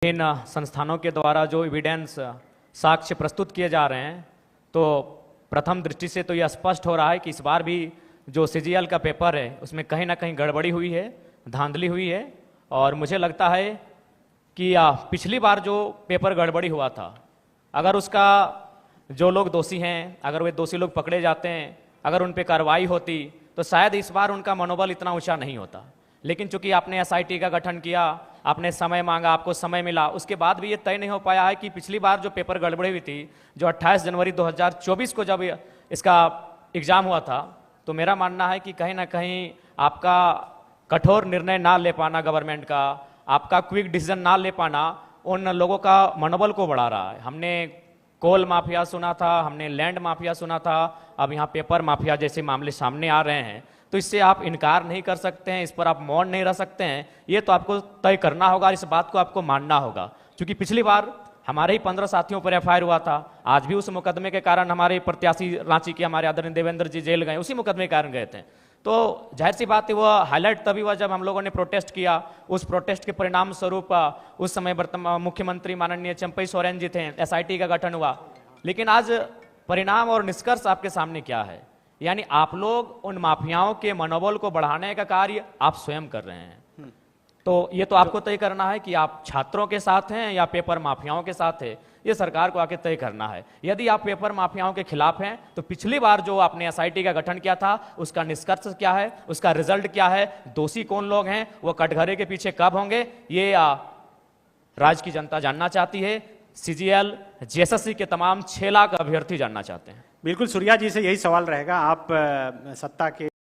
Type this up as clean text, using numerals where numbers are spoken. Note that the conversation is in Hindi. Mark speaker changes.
Speaker 1: इन संस्थानों के द्वारा जो एविडेंस साक्ष्य प्रस्तुत किए जा रहे हैं, तो प्रथम दृष्टि से तो यह स्पष्ट हो रहा है कि इस बार भी जो सीजीएल का पेपर है उसमें कहीं ना कहीं गड़बड़ी हुई है, धांधली हुई है। और मुझे लगता है कि पिछली बार जो पेपर गड़बड़ी हुआ था, अगर उसका जो लोग दोषी हैं, अगर वे दोषी लोग पकड़े जाते हैं, अगर उन पर कार्रवाई होती, तो शायद इस बार उनका मनोबल इतना ऊंचा नहीं होता। लेकिन चूंकि आपने एसआईटी का गठन किया, आपने समय मांगा, आपको समय मिला, उसके बाद भी ये तय नहीं हो पाया है कि पिछली बार जो पेपर गड़बड़ी हुई थी, जो 28 जनवरी 2024 को जब इसका एग्जाम हुआ था, तो मेरा मानना है कि कहीं ना कहीं आपका कठोर निर्णय ना ले पाना गवर्नमेंट का, आपका क्विक डिसीजन ना ले पाना उन लोगों का मनोबल को बढ़ा रहा है। हमने कोल माफिया सुना था, हमने लैंड माफिया सुना था, अब यहाँ पेपर माफिया जैसे मामले सामने आ रहे हैं। तो इससे आप इनकार नहीं कर सकते हैं, इस पर आप मौन नहीं रह सकते हैं। ये तो आपको तय करना होगा, इस बात को आपको मानना होगा। क्योंकि पिछली बार हमारे ही 15 साथियों पर एफआईआर हुआ था, आज भी उस मुकदमे के कारण हमारे प्रत्याशी रांची के हमारे आदरणीय देवेंद्र जी जेल गए, उसी मुकदमे के कारण गए थे। तो जाहिर सी बात है वो हाईलाइट तभी हुआ जब हम लोगों ने प्रोटेस्ट किया। उस प्रोटेस्ट के परिणाम स्वरूप उस समय वर्तमान मुख्यमंत्री माननीय चंपई सोरेन जी थे, एसआईटी का गठन हुआ। लेकिन आज परिणाम और निष्कर्ष आपके सामने क्या है? यानी आप लोग उन माफियाओं के मनोबल को बढ़ाने का कार्य आप स्वयं कर रहे हैं। तो ये तो आपको तय करना है कि आप छात्रों के साथ हैं या पेपर माफियाओं के साथ है, ये सरकार को आके तय करना है। यदि आप पेपर माफियाओं के खिलाफ हैं, तो पिछली बार जो आपने एसआईटी का गठन किया था, उसका निष्कर्ष क्या है, उसका रिजल्ट क्या है, दोषी कौन लोग हैं, वो कटघरे के पीछे कब होंगे, ये राज्य की जनता जानना चाहती है। सीजीएल जेएसएससी के तमाम 6 लाख अभ्यर्थी जानना चाहते हैं।
Speaker 2: बिल्कुल, सूर्या जी से यही सवाल रहेगा। आप सत्ता के